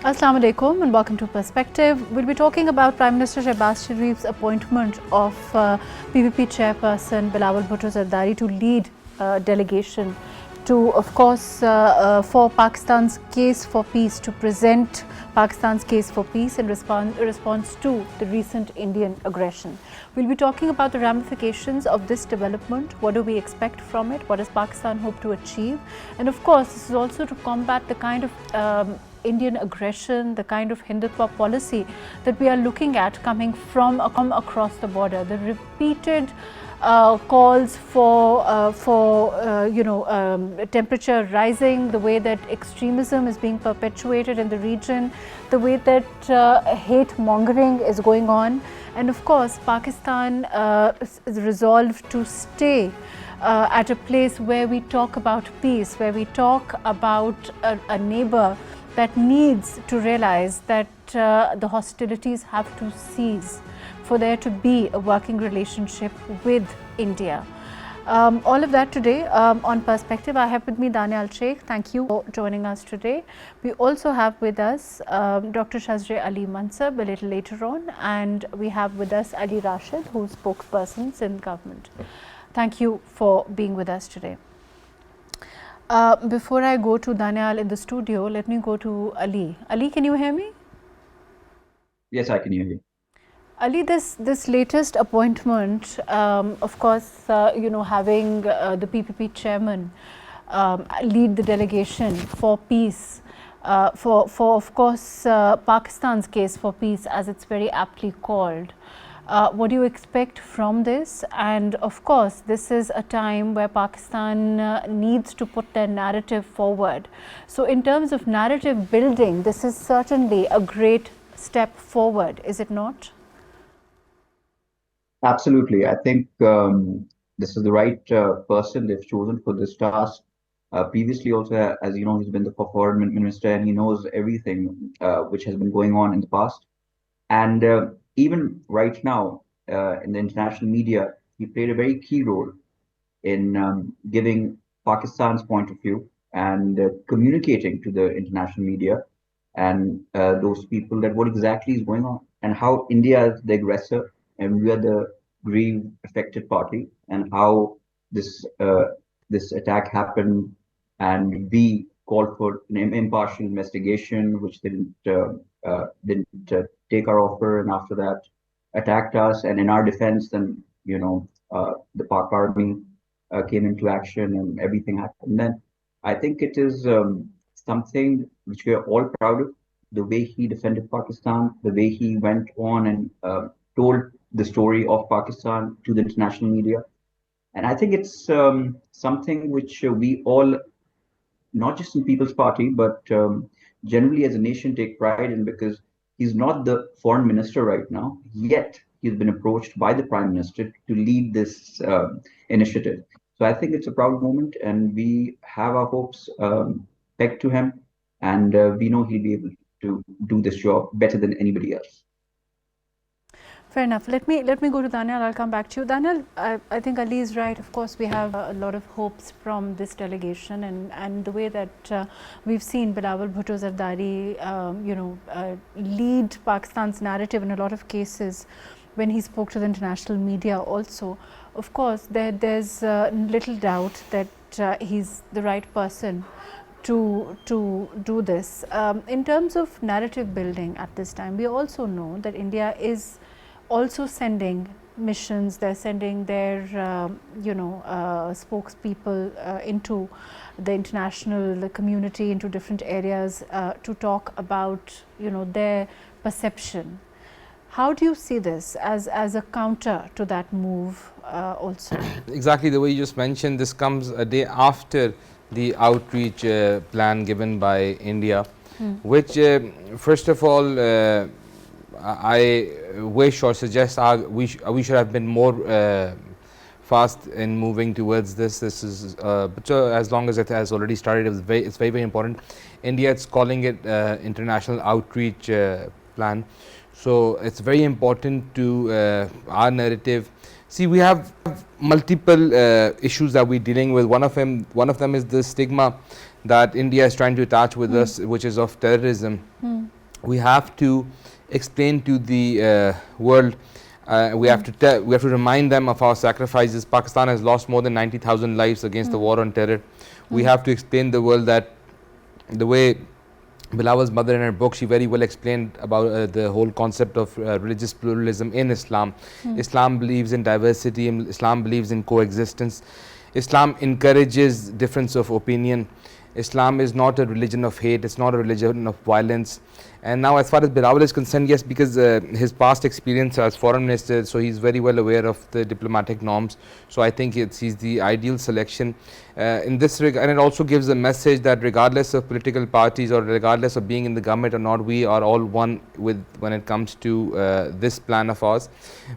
Assalamu alaikum and welcome to Perspective. We'll be talking about Prime Minister Shehbaz Sharif's appointment of PPP chairperson Bilawal Zardari to lead delegation to, of course, for Pakistan's case for peace, to present Pakistan's case for peace in response to the recent Indian aggression. We'll be talking about the ramifications of this development. What do we expect from it? What does Pakistan hope to achieve? And of course, this is also to combat the kind of Indian aggression, the kind of Hindutva policy that we are looking at coming from across the border. The repeated calls for temperature rising, the way that extremism is being perpetuated in the region, the way that hate mongering is going on, and of course Pakistan is resolved to stay at a place where we talk about peace, where we talk about a neighbor that needs to realize that the hostilities have to cease for there to be a working relationship with India. All of that today on Perspective. I have with me Daniyal Sheikh. Thank you for joining us today. We also have with us Dr. Shezra Mansab a little later on, and we have with us Ali Rashid, who is spokesperson Sindh government. Thank you for being with us today. Before I go to Daniyal in the studio, let me go to Ali. Ali, can you hear me? Yes, I can hear you. Ali, this latest appointment, of course, having the PPP chairman lead the delegation for peace, for of course Pakistan's case for peace, as it's very aptly called. What do you expect from this? And of course, this is a time where Pakistan needs to put their narrative forward. So in terms of narrative building, this is certainly a great step forward, is it not? Absolutely. I think this is the right person they've chosen for this task. Previously also, as you know, he's been the foreign minister and he knows everything which has been going on in the past. And even right now, in the international media, he played a very key role in giving Pakistan's point of view and communicating to the international media and those people that what exactly is going on and how India is the aggressor and we are the grieved affected party, and how this attack happened, and we called for an impartial investigation, which didn't take our offer, and after that attacked us. And in our defense, then the Pak army came into action, and everything happened. Then I think it is something which we are all proud of. The way he defended Pakistan, the way he went on and told the story of Pakistan to the international media. And I think it's something which we all, not just in People's Party, but generally as a nation take pride in, because he's not the foreign minister right now, yet he's been approached by the Prime Minister to lead this initiative. So I think it's a proud moment, and we have our hopes pegged to him, and we know he'll be able to do this job better than anybody else. Fair enough. Let me go to Daniyal. I'll come back to you. Daniyal, I think Ali is right. Of course, we have a lot of hopes from this delegation, and the way that we've seen Bilawal Bhutto Zardari, lead Pakistan's narrative in a lot of cases when he spoke to the international media also. Of course, there's little doubt that he's the right person to do this. In terms of narrative building at this time, we also know that India is also sending missions. They're sending their spokespeople into the international community, into different areas to talk about their perception. How do you see this as a counter to that move also? Exactly the way you just mentioned, this comes a day after the outreach plan given by India, which first of all I wish or suggest we should have been more fast in moving towards this. This is but as long as it has already started, it's very important. India is calling it international outreach plan, so it's very important to our narrative. See, we have multiple issues that we're dealing with. One of them is the stigma that India is trying to attach with us, which is of terrorism. we have to explain to the world. We have to remind them of our sacrifices. Pakistan has lost more than 90,000 lives against the war on terror. We have to explain the world that the way Bilawal's mother in her book, she very well explained about the whole concept of religious pluralism in Islam. Islam believes in diversity, and Islam believes in coexistence. Islam encourages difference of opinion. Islam is not a religion of hate, it's not a religion of violence. And now as far as Bilawal is concerned, yes, because his past experience as foreign minister, so he's very well aware of the diplomatic norms. So I think he's the ideal selection in this regard. And it also gives a message that regardless of political parties or regardless of being in the government or not, we are all one with when it comes to this plan of ours.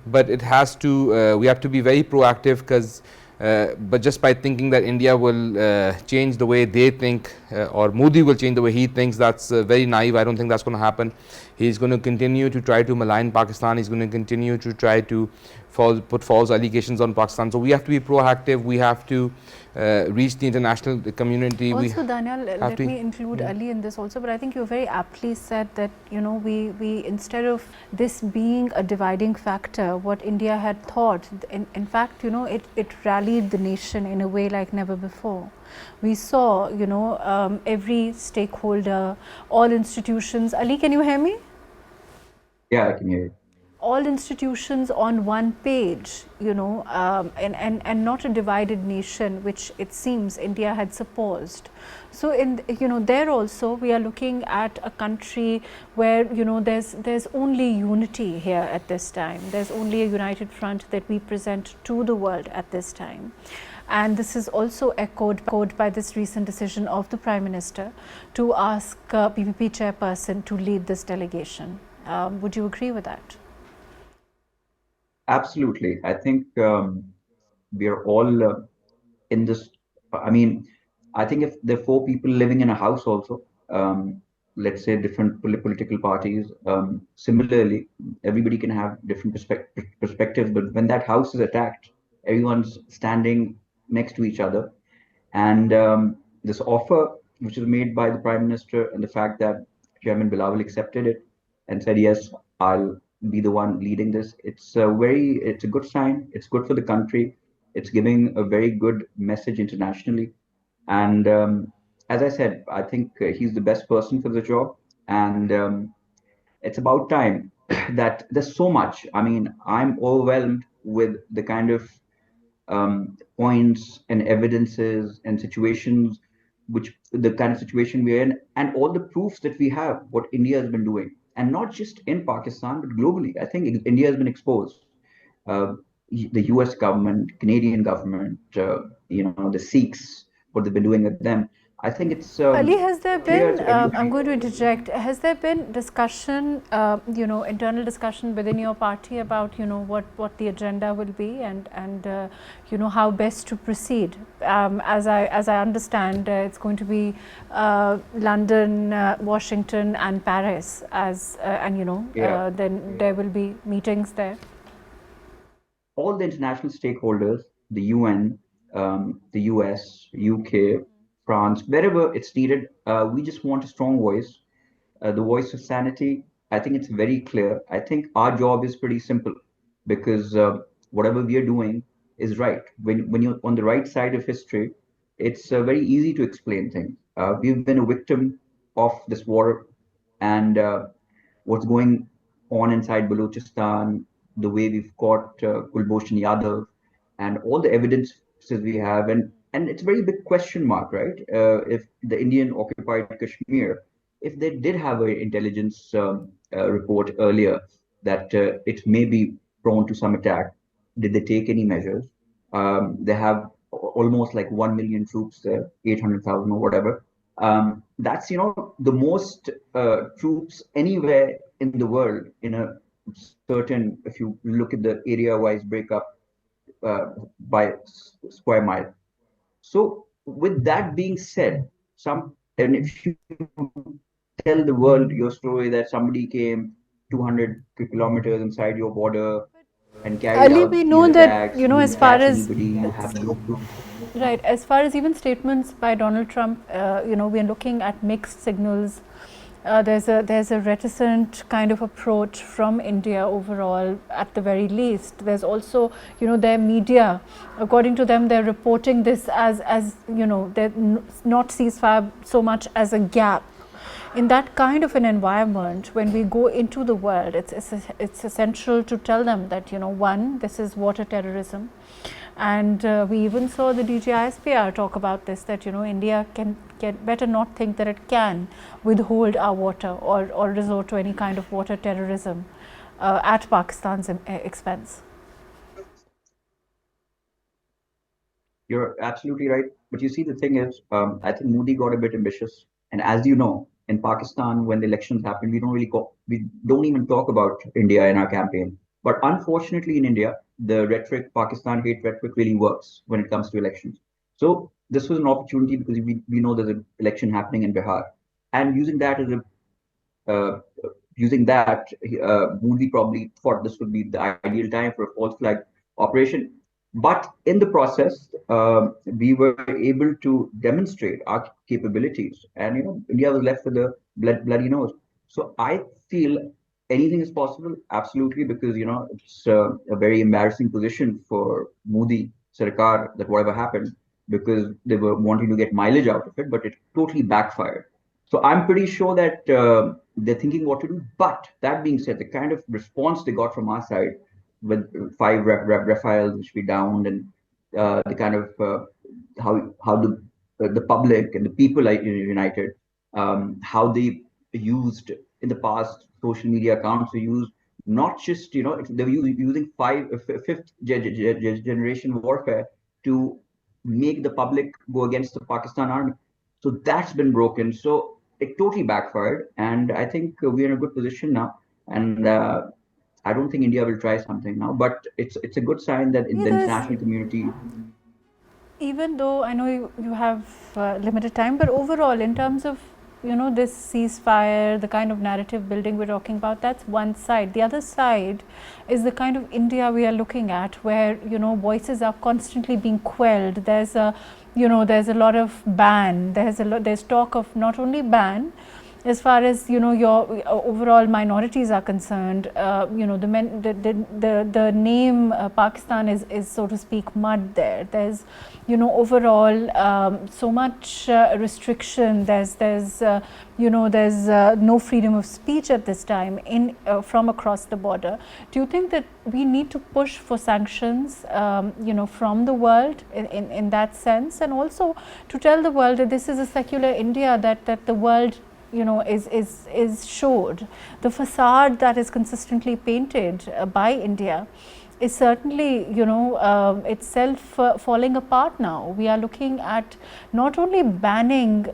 But it has to, we have to be very proactive, because but just by thinking that India will change the way they think, or Modi will change the way he thinks, that's very naive. I don't think that's going to happen. He's going to continue to try to malign Pakistan. He's going to continue to try to put false allegations on Pakistan. So we have to be proactive. We have to reach the international community. Also, Daniyal, let me include Ali in this also, but I think you very aptly said that, you know, we instead of this being a dividing factor, what India had thought, in fact, you know, it rallied the nation in a way like never before. We saw, you know, every stakeholder, all institutions. Ali, can you hear me? Yeah, I can hear you. All institutions on one page, you know, and not a divided nation, which it seems India had supposed. So in, you know, there also we are looking at a country where, you know, there's only unity here at this time. There's only a united front that we present to the world at this time. And this is also echoed by this recent decision of the Prime Minister to ask PPP chairperson to lead this delegation. Would you agree with that? Absolutely. I think we are all in this. I mean, I think if there are four people living in a house also, let's say different political parties, similarly, everybody can have different perspectives, but when that house is attacked, everyone's standing next to each other. And this offer, which was made by the Prime Minister, and the fact that Chairman Bilawal accepted it and said, yes, I'll be the one leading this. It's a good sign. It's good for the country. It's giving a very good message internationally. And as I said, I think he's the best person for the job. And it's about time that there's so much. I mean, I'm overwhelmed with the kind of points and evidences and situations, which the kind of situation we're in, and all the proofs that we have what India has been doing, and not just in Pakistan but globally. I think India has been exposed. The U.S. government, Canadian government, you know, the Sikhs, what they've been doing with them. I think it's Ali, has there been, everybody. I'm going to interject, has there been discussion, you know, internal discussion within your party about, you know, what the agenda will be and you know, how best to proceed? As I understand, it's going to be London, Washington and Paris and, you know, then there will be meetings there. All the international stakeholders, the UN, the US, UK, France, wherever it's needed, we just want a strong voice, the voice of sanity. I think it's very clear. I think our job is pretty simple, because whatever we are doing is right. When you're on the right side of history, it's very easy to explain things. We've been a victim of this war, and what's going on inside Balochistan, the way we've caught Kulbhushan Yadav, and all the evidences we have, and it's a very big question mark, right? If the Indian occupied Kashmir, if they did have an intelligence report earlier that it may be prone to some attack, did they take any measures? They have almost like 1 million troops there, 800,000 or whatever. That's, you know, the most troops anywhere in the world in a certain, if you look at the area-wise breakup by square mile. So with that being said, and if you tell the world your story that somebody came 200 kilometers inside your border and carried Ali, we out know these that, attacks, you know, you as didn't far catch as anybody, you have no proof. right, as far as even statements by Donald Trump, you know, we are looking at mixed signals there's a reticent kind of approach from India overall, at the very least. There's also, their media, according to them, they're reporting this as they're not ceasefire so much as a gap. In that kind of an environment, when we go into the world, it's essential to tell them that, one, this is water terrorism. And we even saw the DGISPR talk about this, that India can better not think that it can withhold our water or resort to any kind of water terrorism at Pakistan's expense. You're absolutely right. But you see, the thing is, I think Modi got a bit ambitious. And as you know, in Pakistan, when the elections happen, we don't even talk about India in our campaign. But unfortunately, in India, the rhetoric, Pakistan hate rhetoric, really works when it comes to elections. So this was an opportunity because we know there's an election happening in Bihar, and using that as Modi probably thought this would be the ideal time for a false flag operation. But in the process, we were able to demonstrate our capabilities, and India was left with a bloody nose. So I feel anything is possible, absolutely, because it's a very embarrassing position for Modi Sarkar, that whatever happened, because they were wanting to get mileage out of it, but it totally backfired. So I'm pretty sure that they're thinking what to do. But that being said, the kind of response they got from our side with 5 Rafales which we downed, and the kind of how the public and the people are united, how they used in the past social media accounts were used, not just they were using fifth generation warfare to make the public go against the Pakistan army. So that's been broken. So it totally backfired, and I think we're in a good position now. And I don't think India will try something now, but it's a good sign that in the international community. Even though I know you have limited time, but overall, in terms of this ceasefire, the kind of narrative building we're talking about, that's one side. The other side is the kind of India we are looking at, where voices are constantly being quelled. There's a there's a lot of ban. There's talk of not only ban, as far as your overall minorities are concerned. The name Pakistan is so to speak mud there. There's overall so much restriction. There's no freedom of speech at this time from across the border. Do you think that we need to push for sanctions from the world in that sense, and also to tell the world that this is a secular India that the world is showed? The facade that is consistently painted by India is certainly itself falling apart now. We are looking at not only banning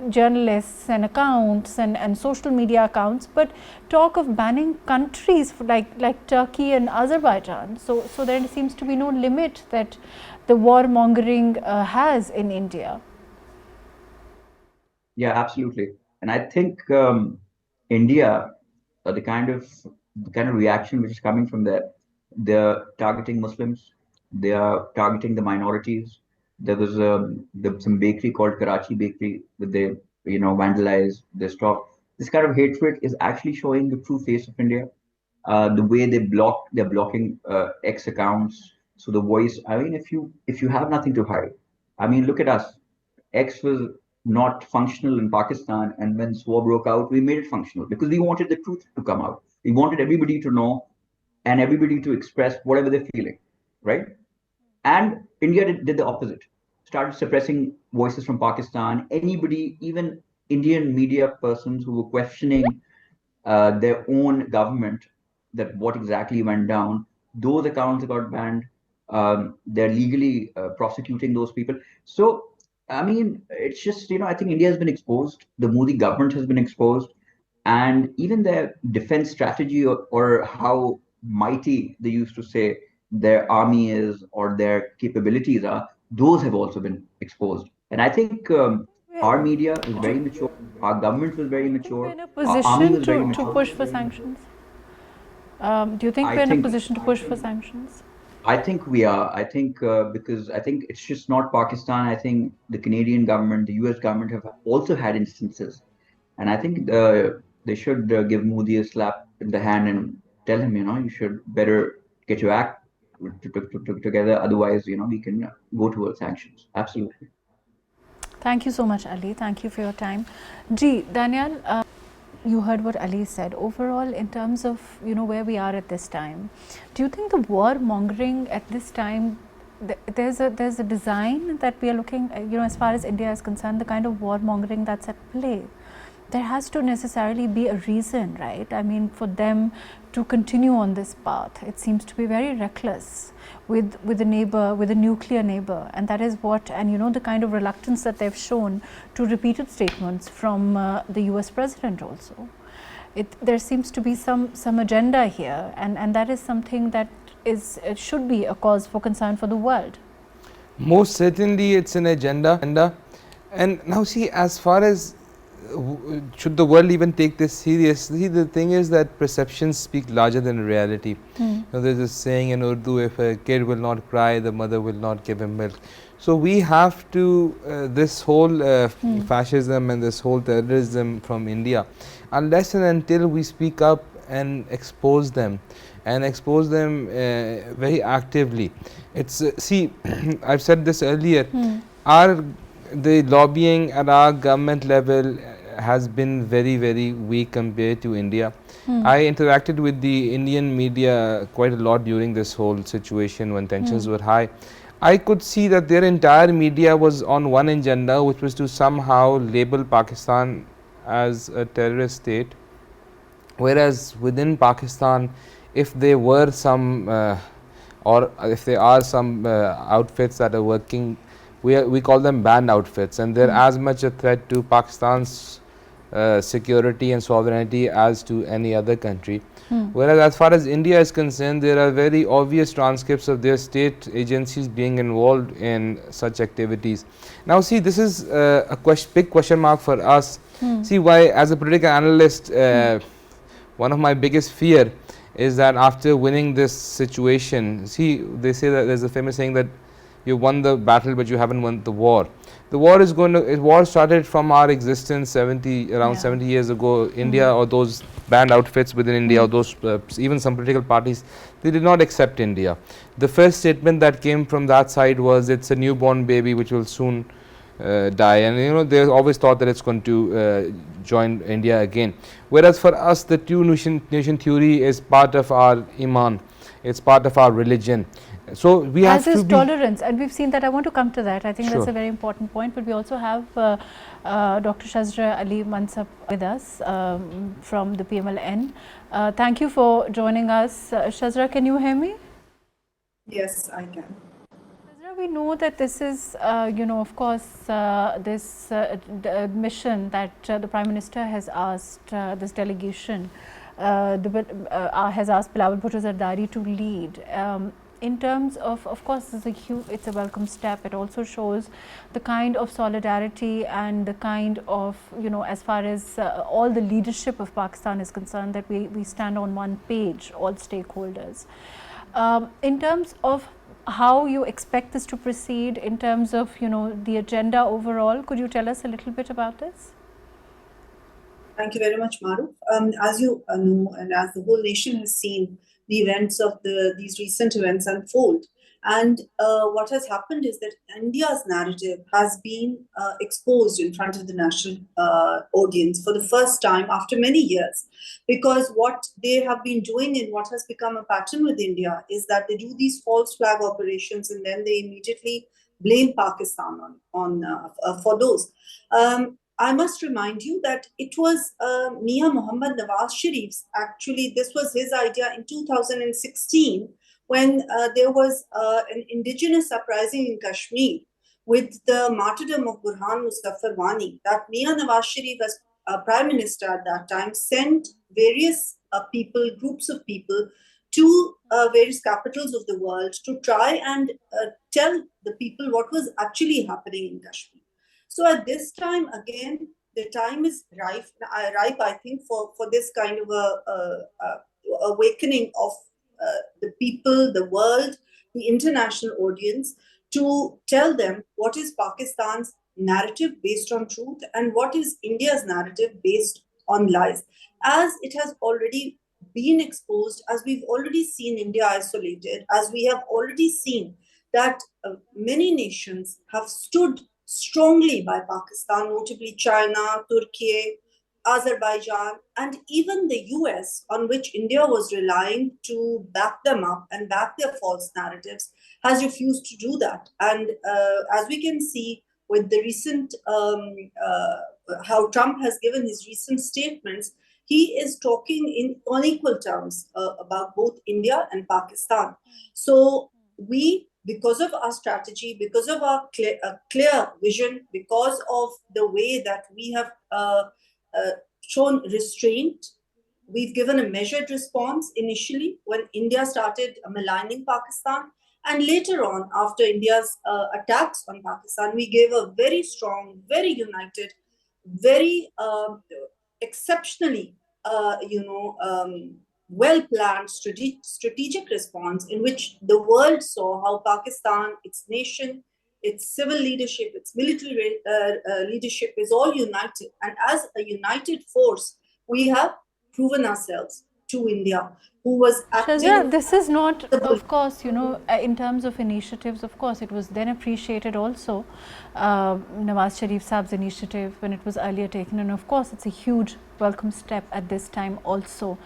journalists and accounts and social media accounts, but talk of banning countries like Turkey and Azerbaijan. So there seems to be no limit that the warmongering has in India. Yeah, absolutely. And I think India, the kind of reaction which is coming from there, they're targeting Muslims, they are targeting the minorities. There was some bakery called Karachi Bakery that they vandalized their store. This kind of hatred is actually showing the true face of India. The way they're blocking X accounts. So the voice, I mean, if you have nothing to hide, I mean, look at us. X was not functional in Pakistan, and when war broke out, we made it functional because we wanted the truth to come out. We wanted everybody to know and everybody to express whatever they're feeling, right? And India did the opposite, started suppressing voices from Pakistan. Anybody, even Indian media persons who were questioning their own government, that what exactly went down, those accounts got banned. They're legally prosecuting those people. So I mean, it's just, I think India has been exposed. The Modi government has been exposed. And even their defense strategy, or how mighty they used to say their army is or their capabilities are, those have also been exposed. And I think our media is very mature. Our government was very mature. We're in a Our army was position very mature. to push for sanctions? Do you think we're in a position to push for sanctions? I think we are. I think because I think it's just not Pakistan. I think the Canadian government, the US government have also had instances And I think they should give Modi a slap in the hand and tell him, you should better get your act together. Otherwise, we can go towards sanctions. Absolutely. Thank you so much, Ali. Thank you for your time. Ji, Daniyal, you heard what Ali said. Overall, in terms of where we are at this time, do you think the war mongering at this time, there's a design that we are looking, as far as India is concerned, the kind of war mongering that's at play? There has to necessarily be a reason, right? I mean, for them to continue on this path, it seems to be very reckless with a neighbor, with a nuclear neighbor, and that is what, and the kind of reluctance that they've shown to repeated statements from the US president also. There seems to be some agenda here, and that is something that it should be a cause for concern for the world. Most certainly it's an agenda. And now see, as far as should the world even take this seriously, the thing is that perceptions speak larger than reality. There's a saying in Urdu, if a kid will not cry, the mother will not give him milk. So we have to, this whole fascism and this whole terrorism from India, unless and until we speak up and expose them very actively. It's see, I've said this earlier, the lobbying at our government level has been very, very weak compared to India. I interacted with the Indian media quite a lot during this whole situation when tensions were high. I could see that their entire media was on one agenda, which was to somehow label Pakistan as a terrorist state, whereas within Pakistan, if there were some or if there are some outfits that are working, we call them banned outfits, and they're as much a threat to Pakistan's security and sovereignty as to any other country. Whereas as far as India is concerned, there are very obvious transcripts of their state agencies being involved in such activities. Now see, this is a big question mark for us. See, why as a political analyst, one of my biggest fear is that after winning this situation, see, they say that there's a famous saying that you won the battle but you haven't won the war. The war is war started from our existence around 70 years ago. India, or those banned outfits within India, or those even some political parties, they did not accept India. The first statement that came from that side was, it's a newborn baby which will soon die, and they always thought that it's going to join India again. Whereas for us, the two nation theory is part of our iman, it's part of our religion. So we have to be tolerance, and we've seen that. I want to come to that. I think that's a very important point. But we also have Dr. Shezra Mansab with us from the PML-N. Thank you for joining us. Shezra, can you hear me? Yes, I can. Shezra, we know that this is, of course, this mission that the Prime Minister has asked this delegation, has asked Bilawal Zardari to lead. In terms of course, it's a welcome step. It also shows the kind of solidarity and the kind of, as far as all the leadership of Pakistan is concerned, that we stand on one page, all stakeholders. In terms of how you expect this to proceed, in terms of, the agenda overall, could you tell us a little bit about this? Thank you very much, Mahrukh. As you know, and as the whole nation has seen the events of these recent events unfold, and what has happened is that India's narrative has been exposed in front of the national audience for the first time after many years, because what they have been doing and what has become a pattern with India is that they do these false flag operations and then they immediately blame Pakistan for those. I must remind you that it was Mia Muhammad Nawaz Sharif's, actually this was his idea in 2016, when there was an indigenous uprising in Kashmir with the martyrdom of Burhan Muzaffar Wani, that Mia Nawaz Sharif, as Prime Minister at that time, sent various people, groups of people, to various capitals of the world to try and tell the people what was actually happening in Kashmir. So at this time, again, the time is ripe, I think, for this kind of a awakening of the people, the world, the international audience, to tell them what is Pakistan's narrative based on truth and what is India's narrative based on lies. As it has already been exposed, as we've already seen India isolated, as we have already seen that many nations have stood strongly by Pakistan, notably China, Turkey, Azerbaijan, and even the US, on which India was relying to back them up and back their false narratives, has refused to do that. And as we can see with the recent, how Trump has given his recent statements, he is talking in unequal terms about both India and Pakistan. So we, because of our strategy, because of our clear vision, because of the way that we have shown restraint, we've given a measured response initially when India started maligning Pakistan. And later on, after India's attacks on Pakistan, we gave a very strong, very united, very exceptionally, well-planned strategic response in which the world saw how Pakistan, its nation, its civil leadership, its military leadership is all united. And as a united force, we have proven ourselves to India, who was acting... Shezra, this is not, of course, in terms of initiatives, of course, it was then appreciated also, Nawaz Sharif Saab's initiative when it was earlier taken, and of course, it's a huge welcome step at this time also.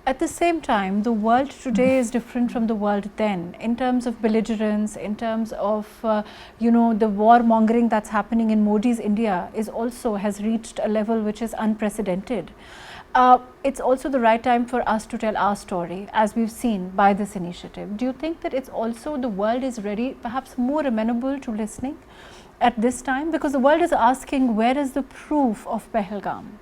At the same time, the world today is different from the world then in terms of belligerence, in terms of, the warmongering that's happening in Modi's India has reached a level which is unprecedented. It's also the right time for us to tell our story, as we've seen by this initiative. Do you think that it's also the world is ready, perhaps more amenable to listening at this time? Because the world is asking, where is the proof of Pahalgam?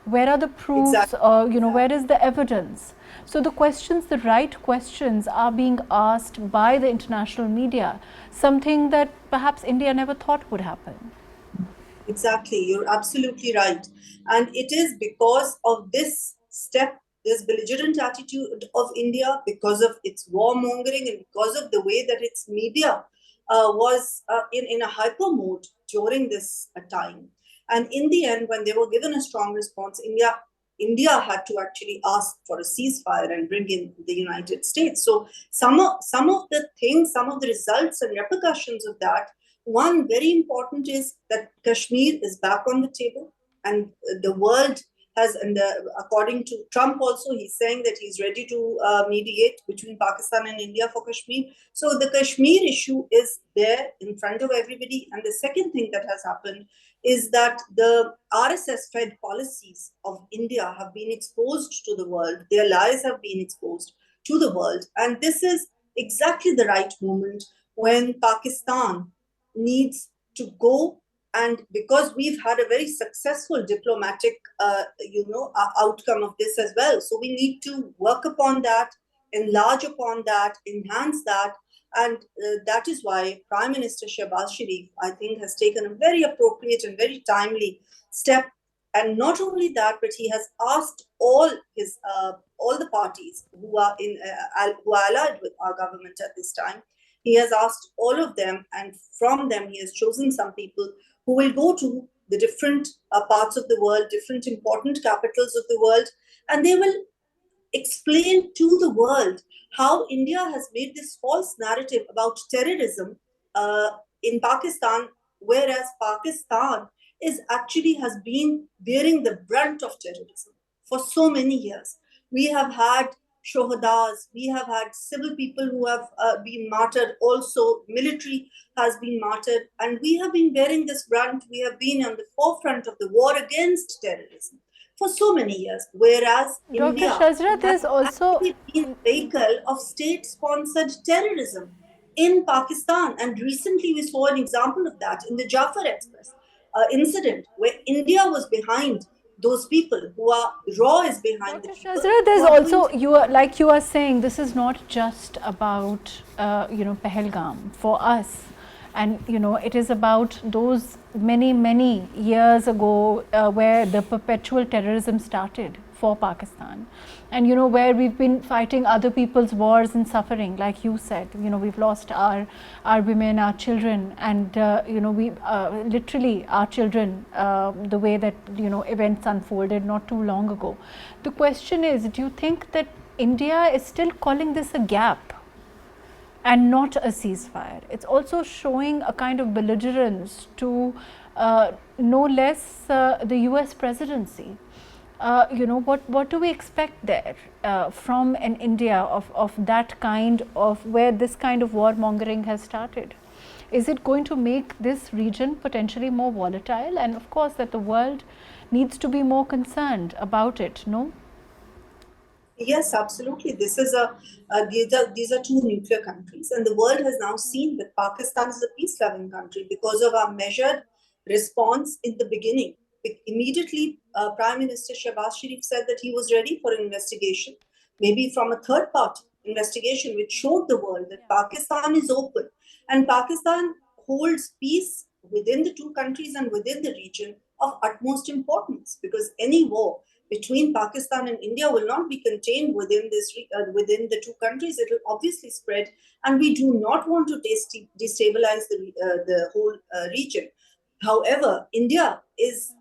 Where are the proofs, exactly. Where is the evidence? So the questions, the right questions are being asked by the international media, something that perhaps India never thought would happen. Exactly, you're absolutely right. And it is because of this step, this belligerent attitude of India, because of its warmongering and because of the way that its media was in a hyper mode during this time. And in the end, when they were given a strong response, India had to actually ask for a ceasefire and bring in the United States. So some of the things, some of the results and repercussions of that, one very important is that Kashmir is back on the table, and the world has, and according to Trump also, he's saying that he's ready to mediate between Pakistan and India for Kashmir. So the Kashmir issue is there in front of everybody. And the second thing that has happened is that the RSS-fed policies of India have been exposed to the world. Their lies have been exposed to the world. And this is exactly the right moment when Pakistan needs to go, and because we've had a very successful diplomatic outcome of this as well, so we need to work upon that, enlarge upon that, enhance that. And that is why Prime Minister Shehbaz Sharif, I think, has taken a very appropriate and very timely step. And not only that, but he has asked all the parties who are allied with our government at this time. He has asked all of them, and from them he has chosen some people who will go to the different parts of the world, different important capitals of the world, and they will explain to the world how India has made this false narrative about terrorism in Pakistan, whereas Pakistan has been bearing the brunt of terrorism for so many years. We have had shohadas, we have had civil people who have been martyred, also military has been martyred, and we have been bearing this brunt. We have been on the forefront of the war against terrorism for so many years, whereas Dr. India Shezra, there's also been vehicle of state-sponsored terrorism in Pakistan, and recently we saw an example of that in the Jafar Express incident, where India was behind those people who are is behind. Dr. Shezra, there's also, you are saying, this is not just about Pahalgam for us, and it is about those many years ago where the perpetual terrorism started for Pakistan. And you know, where we've been fighting other people's wars and suffering, like you said, you know, we've lost our women, our children, and you know, we literally our children, the way that, you know, events unfolded not too long ago. The question is, do you think that India is still calling this a gap and not a ceasefire? It's also showing a kind of belligerence to no less the US presidency. You know, what do we expect there from an India of that kind of, where this kind of warmongering has started? Is it going to make this region potentially more volatile? And of course that the world needs to be more concerned about it, no? Yes, absolutely. This is these are two nuclear countries, and the world has now seen that Pakistan is a peace-loving country because of our measured response in the beginning. Immediately, Prime Minister Shehbaz Sharif said that he was ready for an investigation, maybe from a third-party investigation, which showed the world that Pakistan is open and Pakistan holds peace within the two countries and within the region of utmost importance, because any war between Pakistan and India will not be contained within within the two countries. It will obviously spread, and we do not want to destabilize the whole region. However, India is.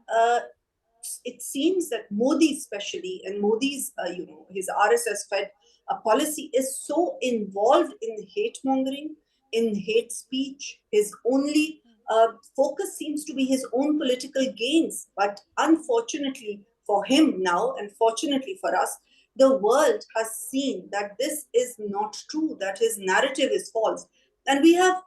It seems that Modi, especially, and Modi's, you know, his RSS-fed policy is so involved in hate mongering, in hate speech. His only focus seems to be his own political gains. But unfortunately for him now, and fortunately for us, the world has seen that this is not true, that his narrative is false. And we have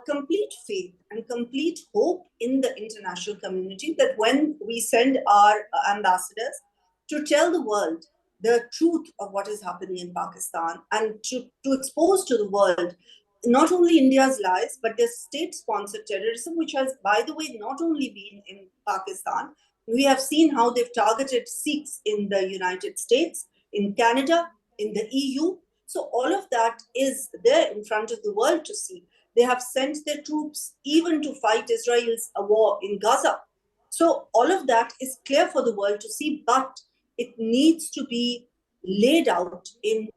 complete faith and complete hope in the international community that when we send our ambassadors to tell the world the truth of what is happening in Pakistan and to expose to the world not only India's lies, but the state-sponsored terrorism, which has, by the way, not only been in Pakistan. We have seen how they've targeted Sikhs in the United States, in Canada, in the EU. So all of that is there in front of the world to see. They have sent their troops even to fight Israel's war in Gaza. So all of that is clear for the world to see, but it needs to be laid out in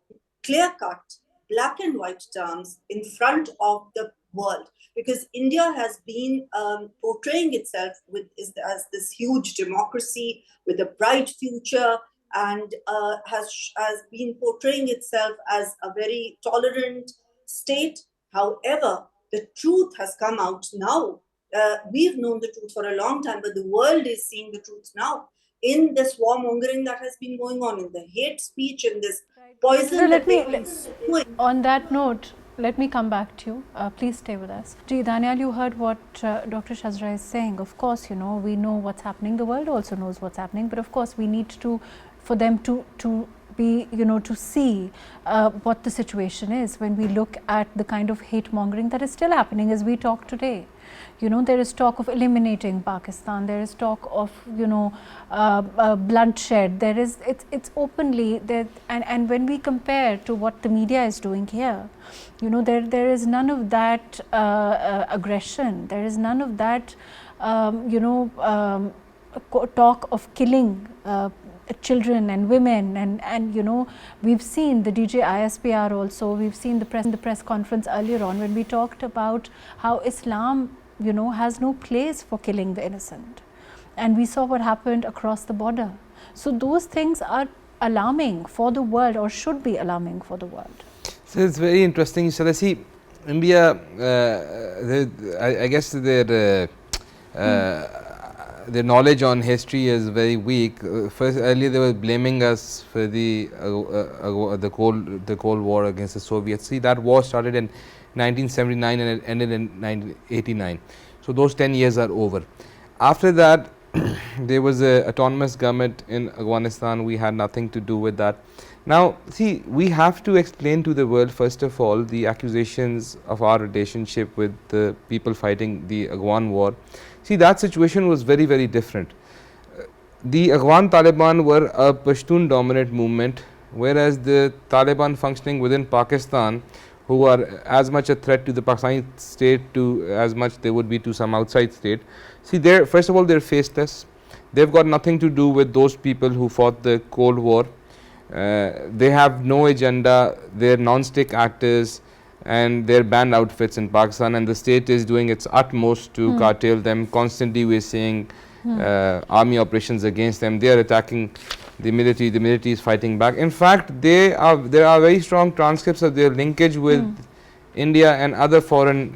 clear-cut, black and white terms in front of the world, because India has been portraying itself as this huge democracy with a bright future, and has been portraying itself as a very tolerant state. However, the truth has come out now. We've known the truth for a long time, but the world is seeing the truth now in this warmongering that has been going on, in the hate speech, and this poison. So on that note, let me come back to you. Please stay with us. Daniyal, you heard what Dr. Shezra is saying. Of course, you know, we know what's happening. The world also knows what's happening. But of course, we need for them to be, you know, to see what the situation is when we look at the kind of hate mongering that is still happening as we talk today. You know, there is talk of eliminating Pakistan. There is talk of, you know, bloodshed. There is, it's openly there, and when we compare to what the media is doing here, you know, there is none of that aggression. There is none of that, you know, talk of killing children and women, and you know, we've seen the DJ ISPR also. We've seen the press conference earlier on when we talked about how Islam, you know, has no place for killing the innocent, and we saw what happened across the border. So those things are alarming for the world, or should be alarming for the world. So it's very interesting. So let's see, India, I guess their knowledge on history is very weak. First, earlier they were blaming us for the Cold War against the Soviets. See, that war started in 1979 and it ended in 1989. So those 10 years are over. After that, there was an autonomous government in Afghanistan. We had nothing to do with that. Now, see, we have to explain to the world, first of all, the accusations of our relationship with the people fighting the Afghan war. See, that situation was very, very different. The Afghan Taliban were a Pashtun dominant movement, whereas the Taliban functioning within Pakistan, who are as much a threat to the Pakistani state to as much they would be to some outside state. See, first of all, they're faceless. They've got nothing to do with those people who fought the Cold War. They have no agenda. They're non-stick actors, and they're banned outfits in Pakistan, and the state is doing its utmost to curtail them. Constantly we're seeing army operations against them. They are attacking the military is fighting back. In fact, there are very strong transcripts of their linkage with India and other foreign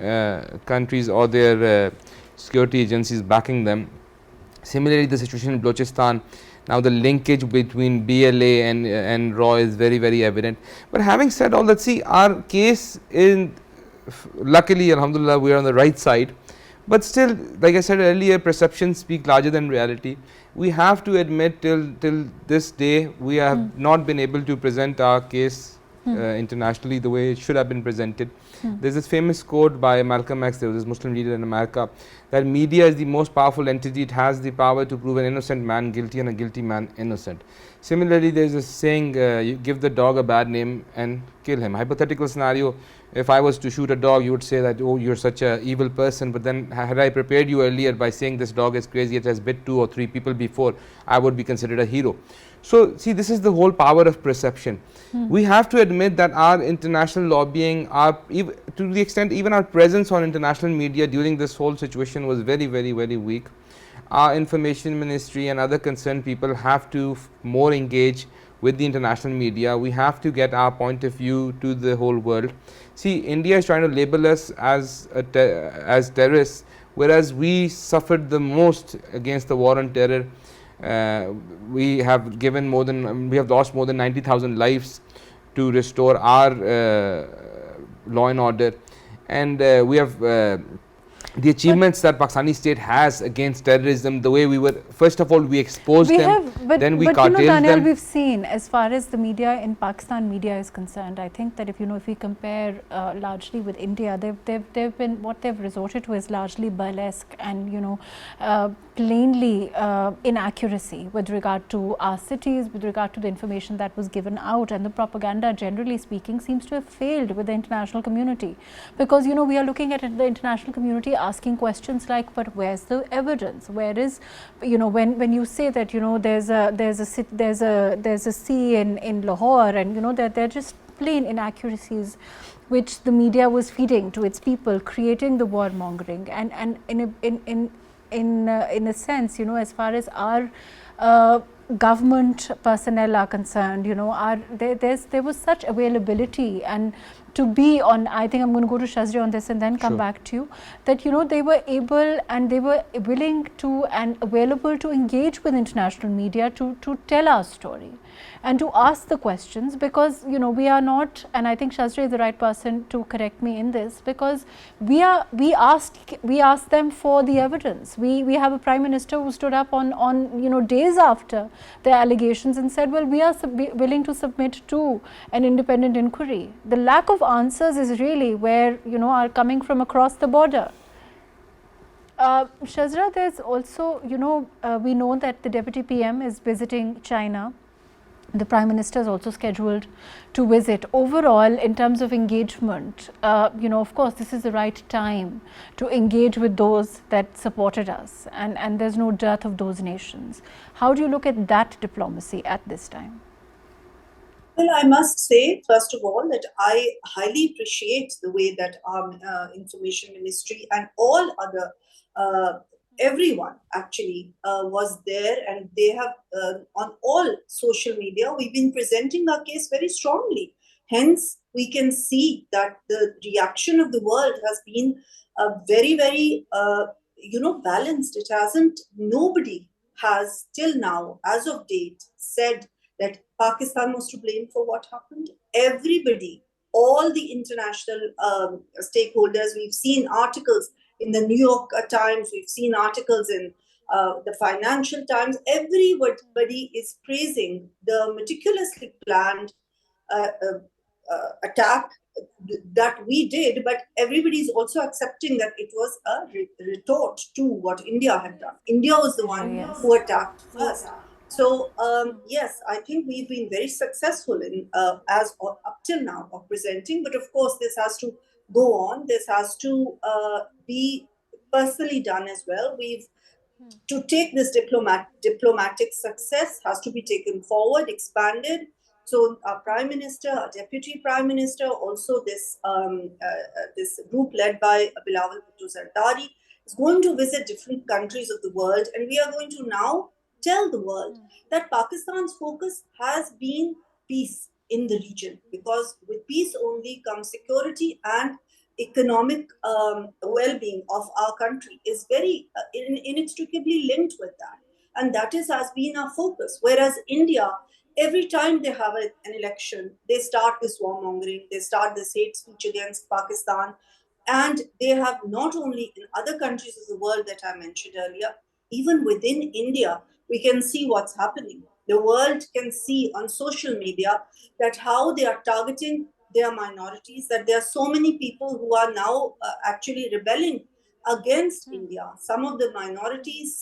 countries, or their security agencies backing them. Similarly, the situation in Balochistan, now the linkage between BLA and RAW is very, very evident. But having said all that, see, our case in, luckily, alhamdulillah, we are on the right side. But still, like I said earlier, perceptions speak larger than reality. We have to admit, till this day, we have not been able to present our case internationally the way it should have been presented. There's this famous quote by Malcolm X, there was this Muslim leader in America, that media is the most powerful entity. It has the power to prove an innocent man guilty and a guilty man innocent. Similarly, there's a saying, you give the dog a bad name and kill him. Hypothetical scenario, if I was to shoot a dog, you would say that, oh, you're such an evil person. But then had I prepared you earlier by saying this dog is crazy, it has bit 2 or 3 people before, I would be considered a hero. So, see, this is the whole power of perception. We have to admit that our international lobbying, to the extent even our presence on international media during this whole situation was very, very, very weak. Our information ministry and other concerned people have to more engage with the international media. We have to get our point of view to the whole world. See, India is trying to label us as terrorists, whereas we suffered the most against the war on terror. We have lost more than 90,000 lives to restore our law and order, and we have the achievements that Pakistani state has against terrorism. The way we were, first of all, we exposed them, then we curtailed Daniyal, them. we've seen, as far as the media in Pakistan media is concerned, I think that if we compare largely with India, they've been, what they've resorted to is largely burlesque and plainly inaccuracy with regard to our cities, with regard to the information that was given out, and the propaganda, generally speaking, seems to have failed with the international community, because we are looking at the international community asking questions like, but where's the evidence? Where is, when you say that there's a sea in Lahore, and that they're just plain inaccuracies which the media was feeding to its people, creating the warmongering, and in a sense, as far as our government personnel are concerned, there was such availability, and to be on, I think I'm going to go to Shezra on this and then come back to you, that they were able and they were willing to and available to engage with international media to tell our story and to ask the questions, because we are not, and I think Shezra is the right person to correct me in this, because we asked them for the evidence. We have a Prime Minister who stood up on days after the allegations and said, well, we are willing to submit to an independent inquiry. The lack of answers is really where are coming from across the border. Shezra, there's also we know that the Deputy PM is visiting China. The Prime Minister is also scheduled to visit. Overall, in terms of engagement, of course, this is the right time to engage with those that supported us, and there's no dearth of those nations. How do you look at that diplomacy at this time? Well, I must say, first of all, that I highly appreciate the way that our Information Ministry and all other everyone actually was there, and they have on all social media, we've been presenting our case very strongly. Hence, we can see that the reaction of the world has been very, very balanced. It hasn't, nobody has till now, as of date, said that Pakistan was to blame for what happened. Everybody, all the international stakeholders, we've seen articles in the New York Times, we've seen articles in the Financial Times. Everybody is praising the meticulously planned attack that we did, but everybody is also accepting that it was a retort to what India had done. India was the one who attacked first. So yes, I think we've been very successful in as up till now of presenting, but of course this has to go on. This has to be personally done as well. We've to take this diplomatic success has to be taken forward, expanded. So our Prime Minister, our Deputy Prime Minister, also this group led by Bilawal Zardari is going to visit different countries of the world, and we are going to now tell the world that Pakistan's focus has been peace in the region, because with peace only comes security, and economic well-being of our country is very inextricably linked with that, and that has been our focus. Whereas India, every time they have an election, they start this warmongering, they start this hate speech against Pakistan, and they have not only in other countries of the world that I mentioned earlier, even within India, we can see what's happening. The world can see on social media that how they are targeting their minorities, that there are so many people who are now actually rebelling against India. Some of the minorities,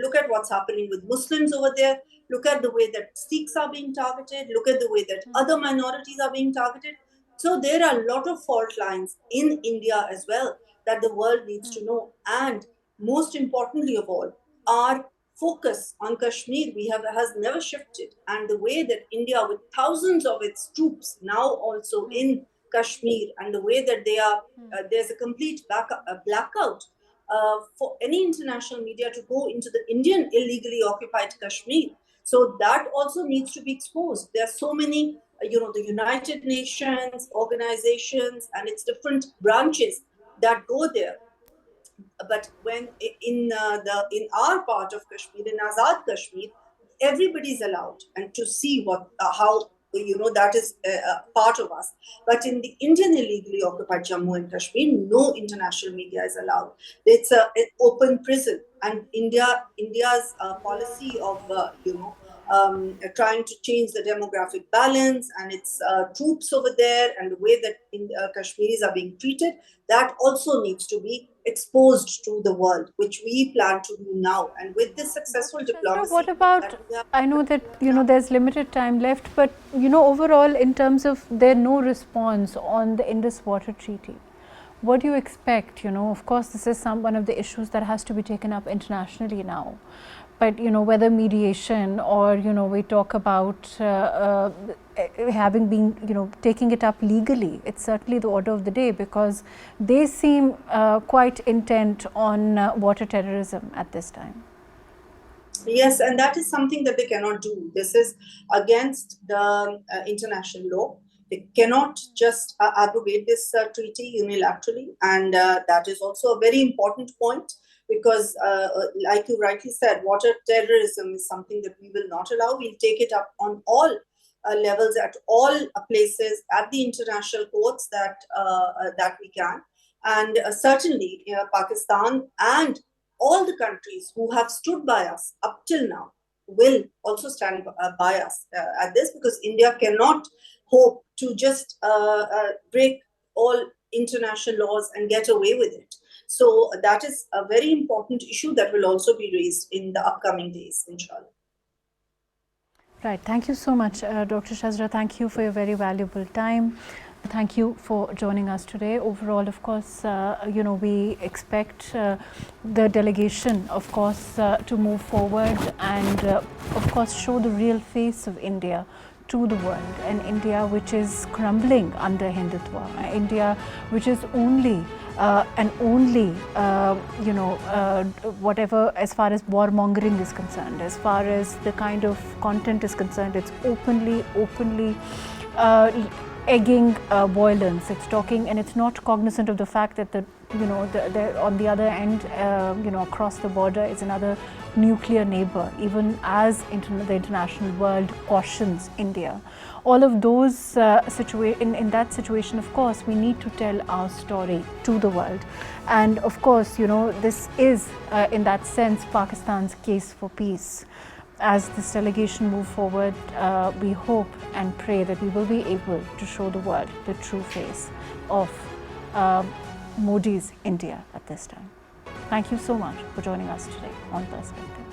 look at what's happening with Muslims over there. Look at the way that Sikhs are being targeted. Look at the way that other minorities are being targeted. So there are a lot of fault lines in India as well that the world needs to know. And most importantly of all, our focus on Kashmir has never shifted. And the way that India, with thousands of its troops now also in Kashmir, and the way that they are, there's a complete blackout for any international media to go into the Indian illegally occupied Kashmir. So that also needs to be exposed. There are so many, the United Nations organizations and its different branches that go there. But when in our part of Kashmir, in Azad Kashmir, everybody is allowed and to see how that is part of us. But in the Indian illegally occupied Jammu and Kashmir, no international media is allowed. It's an open prison, and India's policy of trying to change the demographic balance and its troops over there, and the way that Kashmiris are being treated, that also needs to be exposed to the world, which we plan to do now. And with this successful diplomacy, what about, I know that there's limited time left, but overall, in terms of their no response on the Indus Water Treaty, what do you expect? Of course, this is one of the issues that has to be taken up internationally now. But whether mediation or we talk about having been taking it up legally, it's certainly the order of the day, because they seem quite intent on water terrorism at this time. Yes, and that is something that they cannot do. This is against the international law. They cannot just abrogate this treaty unilaterally, and that is also a very important point. Because like you rightly said, water terrorism is something that we will not allow. We'll take it up on all levels, at all places, at the international courts that we can. And certainly Pakistan and all the countries who have stood by us up till now will also stand by us at this, because India cannot hope to just break all international laws and get away with it. So that is a very important issue that will also be raised in the upcoming days, inshallah. Right. Thank you so much, Dr. Shezra. Thank you for your very valuable time. Thank you for joining us today. Overall, of course, we expect the delegation, of course, to move forward and, of course, show the real face of India to the world, an India which is crumbling under Hindutva, India which is only whatever, as far as warmongering is concerned, as far as the kind of content is concerned, it's openly egging violence. It's talking, and it's not cognizant of the fact that on the other end, across the border is another nuclear neighbor, even as the international world cautions India. All of those in that situation, of course, we need to tell our story to the world. And of course, this is, in that sense, Pakistan's case for peace. As this delegation move forward, we hope and pray that we will be able to show the world the true face of Modi's India at this time. Thank you so much for joining us today on Perspective.